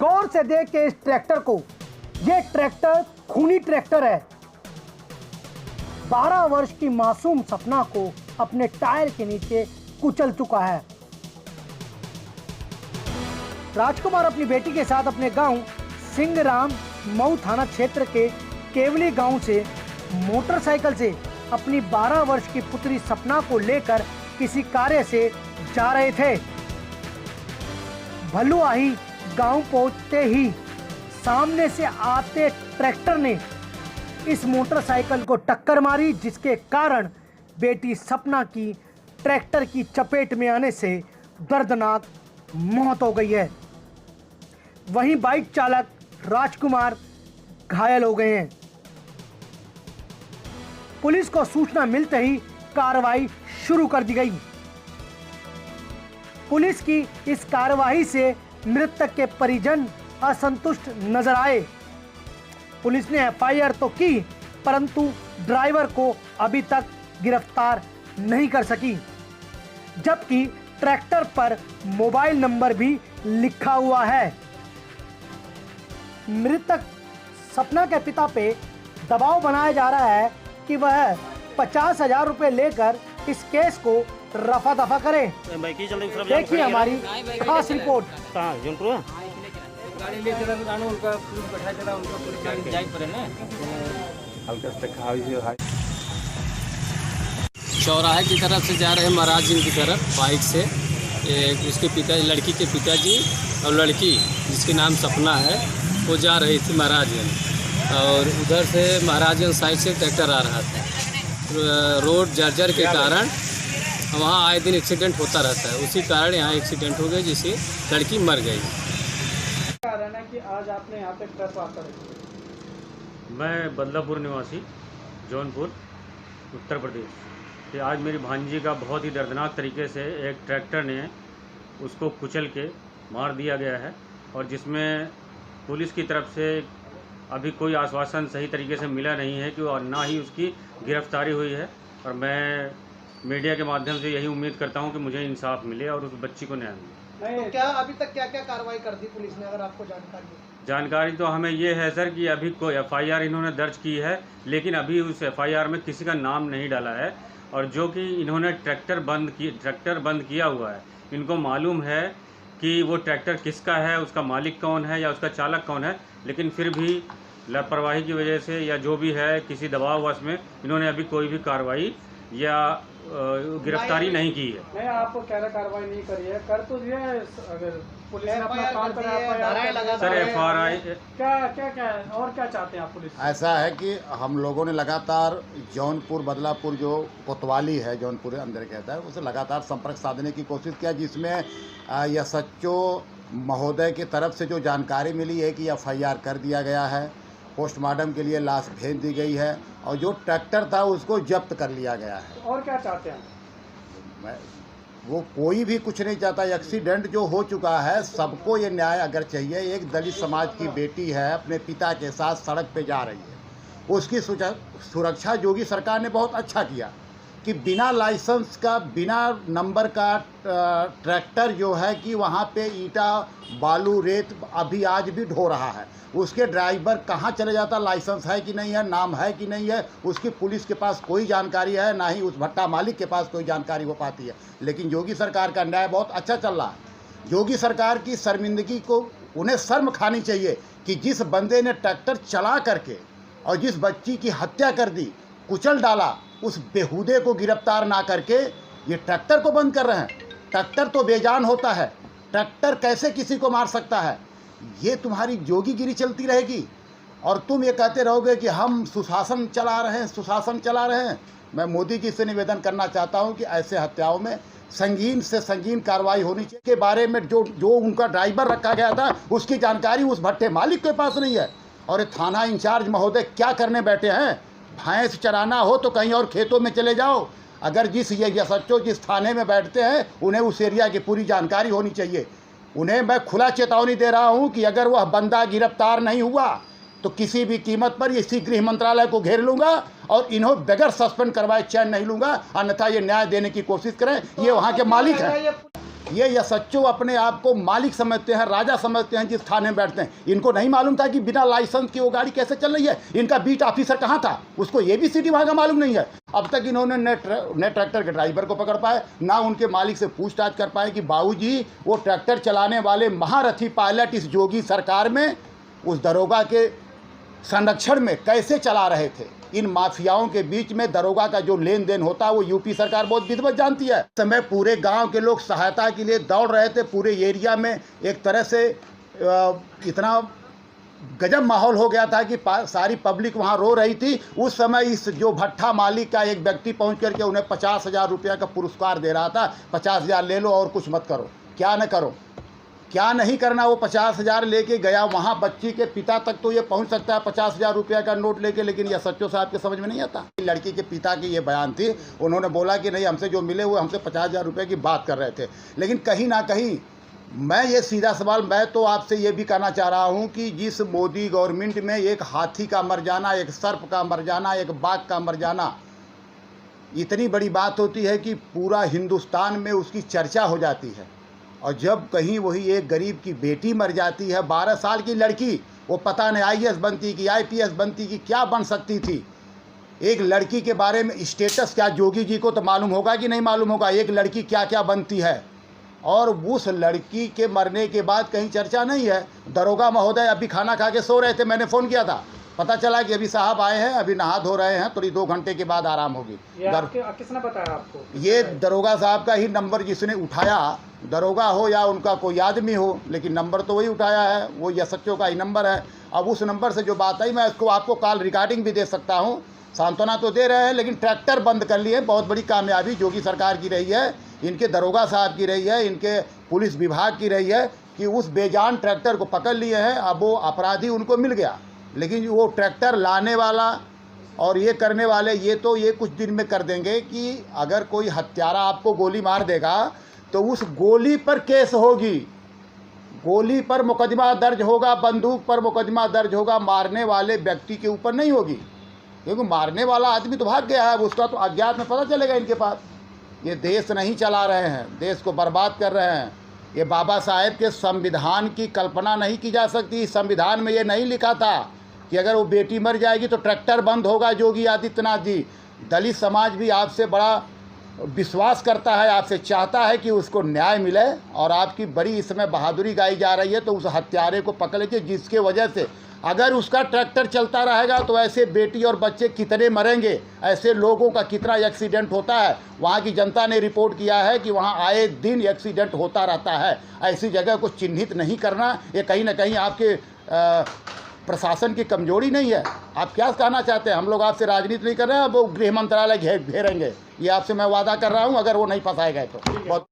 गौर से देख के इस ट्रैक्टर को, ये ट्रैक्टर खूनी ट्रैक्टर है। 12 वर्ष की मासूम सपना को अपने टायर के नीचे कुचल चुका है। राजकुमार अपनी बेटी के साथ अपने गांव सिंगराम मऊ थाना क्षेत्र के केवली गांव से मोटरसाइकिल से अपनी 12 वर्ष की पुत्री सपना को लेकर किसी कार्य से जा रहे थे। भलुआही गांव पहुंचते ही सामने से आते ट्रैक्टर ने इस मोटरसाइकिल को टक्कर मारी, जिसके कारण बेटी सपना की ट्रैक्टर की चपेट में आने से दर्दनाक मौत हो गई है। वहीं बाइक चालक राजकुमार घायल हो गए हैं। पुलिस को सूचना मिलते ही कार्रवाई शुरू कर दी गई। पुलिस की इस कार्रवाई से मृतक के परिजन असंतुष्ट नजर आए। पुलिस ने एफआईआर तो की, परंतु ड्राइवर को अभी तक गिरफ्तार नहीं कर सकी, जबकि ट्रैक्टर पर मोबाइल नंबर भी लिखा हुआ है। मृतक सपना के पिता पे दबाव बनाया जा रहा है कि वह 50,000 रुपए लेकर इस केस को रफा दफा करे। देखिए हमारी खास रिपोर्ट। चौराहे की तरफ से जा रहे हैं महाराज जी की तरफ बाइक से। उसके पिताजी, लड़की के पिताजी और लड़की जिसके नाम सपना है, वो जा रही थी महाराजगंज, और उधर से महाराजगंज साइड से ट्रैक्टर आ रहा था। रोड जर्जर के कारण वहाँ आए दिन एक्सीडेंट होता रहता है, उसी कारण यहाँ एक्सीडेंट हो गया, जिससे लड़की मर गई। कारण है कि आज आपने यहाँ पे ट्रक आकर रखी। मैं बदलापुर निवासी जौनपुर उत्तर प्रदेश कि आज मेरी भांजी का बहुत ही दर्दनाक तरीके से एक ट्रैक्टर ने उसको कुचल के मार दिया गया है, और जिसमें पुलिस की तरफ से अभी कोई आश्वासन सही तरीके से मिला नहीं है कि और ना ही उसकी गिरफ्तारी हुई है। और मैं मीडिया के माध्यम से यही उम्मीद करता हूं कि मुझे इंसाफ मिले और उस बच्ची को न्याय मिले। तो क्या अभी तक क्या क्या कार्रवाई कर दी पुलिस ने, अगर आपको जानकारी है? जानकारी तो हमें ये है सर कि अभी कोई एफआईआर इन्होंने दर्ज की है, लेकिन अभी उस एफआईआर में किसी का नाम नहीं डाला है। और जो कि इन्होंने ट्रैक्टर बंद किया हुआ है, इनको मालूम है कि वो ट्रैक्टर किसका है, उसका मालिक कौन है या उसका चालक कौन है, लेकिन फिर भी लापरवाही की वजह से या जो भी है, किसी दबाववश में इन्होंने अभी कोई भी कार्रवाई या गिरफ्तारी नहीं की है। नहीं, आपको कह रहे कार्रवाई नहीं करी है, कर तो दिया है। अगर पुलिस ने अपना काम करा, सर एफआरआई क्या और क्या चाहते हैं आप पुलिस से? ऐसा है कि हम लोगों ने लगातार जौनपुर बदलापुर जो कोतवाली है, जौनपुर अंदर कहता है, उसे लगातार संपर्क साधने की कोशिश किया, जिसमें एसएचओ महोदय की तरफ से जो जानकारी मिली है कि एफआईआर कर दिया गया है, पोस्टमार्टम के लिए लाश भेज दी गई है, और जो ट्रैक्टर था उसको जब्त कर लिया गया है। और क्या चाहते हैं? वो कोई भी कुछ नहीं चाहता। एक्सीडेंट जो हो चुका है, सबको ये न्याय अगर चाहिए। एक दलित समाज की बेटी है, अपने पिता के साथ सड़क पे जा रही है, उसकी सुरक्षा योगी सरकार ने बहुत अच्छा किया कि बिना लाइसेंस का, बिना नंबर का ट्रैक्टर जो है कि वहाँ पे ईटा बालू रेत अभी आज भी ढो रहा है। उसके ड्राइवर कहाँ चले जाता, लाइसेंस है कि नहीं है, नाम है कि नहीं है, उसकी पुलिस के पास कोई जानकारी है, ना ही उस भट्टा मालिक के पास कोई जानकारी हो पाती है। लेकिन योगी सरकार का न्याय बहुत अच्छा चल रहा है। योगी सरकार की शर्मिंदगी को उन्हें शर्म खानी चाहिए कि जिस बंदे ने ट्रैक्टर चला करके और जिस बच्ची की हत्या कर दी, कुचल डाला, उस बेहूदे को गिरफ्तार ना करके ये ट्रैक्टर को बंद कर रहे हैं। ट्रैक्टर तो बेजान होता है, ट्रैक्टर कैसे किसी को मार सकता है? ये तुम्हारी जोगीगिरी चलती रहेगी और तुम ये कहते रहोगे कि हम सुशासन चला रहे हैं। मैं मोदी जी से निवेदन करना चाहता हूं कि ऐसे हत्याओं में संगीन से संगीन कार्रवाई होनी चाहिए। के बारे में जो उनका ड्राइवर रखा गया था, उसकी जानकारी उस भट्टे मालिक के पास नहीं है। और थाना इंचार्ज महोदय क्या करने बैठे हैं? भैंस चराना हो तो कहीं और खेतों में चले जाओ। अगर जिस थाने में बैठते हैं, उन्हें उस एरिया की पूरी जानकारी होनी चाहिए। उन्हें मैं खुला चेतावनी दे रहा हूं कि अगर वह बंदा गिरफ्तार नहीं हुआ तो किसी भी कीमत पर इसी गृह मंत्रालय को घेर लूंगा और इन्हों बगैर सस्पेंड करवाए चैन नहीं लूंगा, अन्यथा ये न्याय देने की कोशिश करें। ये वहां के मालिक हैं। ये एसएचओ अपने आप को मालिक समझते हैं, राजा समझते हैं जिस थाने में बैठते हैं। इनको नहीं मालूम था कि बिना लाइसेंस के वो गाड़ी कैसे चल रही है। इनका बीट ऑफिसर कहाँ था, उसको ABCD वहाँ का मालूम नहीं है। अब तक इन्होंने न ट्रैक्टर के ड्राइवर को पकड़ पाए, ना उनके मालिक से पूछताछ कर पाए कि बाबूजी वो ट्रैक्टर चलाने वाले महारथी पायलट इस जोगी सरकार में उस दरोगा के संरक्षण में कैसे चला रहे थे। इन माफियाओं के बीच में दरोगा का जो लेन देन होता है वो यूपी सरकार बहुत विधिवत जानती है। समय पूरे गांव के लोग सहायता के लिए दौड़ रहे थे, पूरे एरिया में एक तरह से इतना गजब माहौल हो गया था कि सारी पब्लिक वहां रो रही थी। उस समय इस जो भट्ठा मालिक का एक व्यक्ति पहुंच करके उन्हें 50,000 रुपया का पुरस्कार दे रहा था। 50,000 ले लो और कुछ मत करो। क्या न करो, क्या नहीं करना। वो 50,000 लेके गया, वहाँ बच्ची के पिता तक तो ये पहुँच सकता है 50,000 रुपया का नोट लेके, लेकिन ये एसएचओ साहब के समझ में नहीं आता। लड़की के पिता की ये बयान थी, उन्होंने बोला कि नहीं हमसे जो मिले हुए हमसे 50,000 रुपये की बात कर रहे थे। लेकिन कहीं ना कहीं मैं ये सीधा सवाल मैं तो आपसे ये भी कहना चाह रहा हूँ कि जिस मोदी गवर्नमेंट में एक हाथी का मर जाना, एक सर्प का मर जाना, एक बाघ का मर जाना इतनी बड़ी बात होती है कि पूरा हिंदुस्तान में उसकी चर्चा हो जाती है। और जब कहीं वही एक गरीब की बेटी मर जाती है, 12 साल की लड़की, वो पता नहीं IAS बनती कि IPS बनती कि क्या बन सकती थी। एक लड़की के बारे में स्टेटस क्या जोगी जी को तो मालूम होगा कि नहीं मालूम होगा, एक लड़की क्या क्या बनती है। और उस लड़की के मरने के बाद कहीं चर्चा नहीं है। दरोगा महोदय अभी खाना खा के सो रहे थे, मैंने फ़ोन किया था, पता चला कि अभी साहब आए हैं, अभी नहा धो रहे हैं, थोड़ी 2 घंटे के बाद आराम होगी। किसने बताया आपको? ये दरोगा साहब का ही नंबर जिसने उठाया, दरोगा हो या उनका कोई आदमी हो, लेकिन नंबर तो वही उठाया है, वो एसएचओ का ही नंबर है। अब उस नंबर से जो बात आई, मैं इसको आपको कॉल रिकॉर्डिंग भी दे सकता हूँ। सांत्वना तो दे रहे हैं, लेकिन ट्रैक्टर बंद कर लिए। बहुत बड़ी कामयाबी योगी सरकार की रही है, इनके दरोगा साहब की रही है, इनके पुलिस विभाग की रही है कि उस बेजान ट्रैक्टर को पकड़ लिए हैं। अब वो अपराधी उनको मिल गया, लेकिन वो ट्रैक्टर लाने वाला और ये करने वाले ये कुछ दिन में कर देंगे कि अगर कोई हत्यारा आपको गोली मार देगा तो उस गोली पर केस होगी, गोली पर मुकदमा दर्ज होगा, बंदूक पर मुकदमा दर्ज होगा, मारने वाले व्यक्ति के ऊपर नहीं होगी। क्योंकि मारने वाला आदमी तो भाग गया है, उसका तो अज्ञात में पता चलेगा इनके पास। ये देश नहीं चला रहे हैं, देश को बर्बाद कर रहे हैं। ये बाबा साहेब के संविधान की कल्पना नहीं की जा सकती। संविधान में ये नहीं लिखा था कि अगर वो बेटी मर जाएगी तो ट्रैक्टर बंद होगा। योगी आदित्यनाथ जी, दलित समाज भी आपसे बड़ा विश्वास करता है, आपसे चाहता है कि उसको न्याय मिले, और आपकी बड़ी इस समय बहादुरी गाई जा रही है। तो उस हत्यारे को पकड़ लीजिए, जिसके वजह से अगर उसका ट्रैक्टर चलता रहेगा तो ऐसे बेटी और बच्चे कितने मरेंगे, ऐसे लोगों का कितना एक्सीडेंट होता है। वहाँ की जनता ने रिपोर्ट किया है कि वहाँ आए दिन एक्सीडेंट होता रहता है। ऐसी जगह को चिन्हित नहीं करना, ये कहीं ना कहीं आपके प्रशासन की कमजोरी नहीं है। आप क्या कहना चाहते हैं? हम लोग आपसे राजनीति नहीं कर रहे हैं, अब वो गृह मंत्रालय घेरेंगे, ये आपसे मैं वादा कर रहा हूँ, अगर वो नहीं फंसाए गए तो। बहुत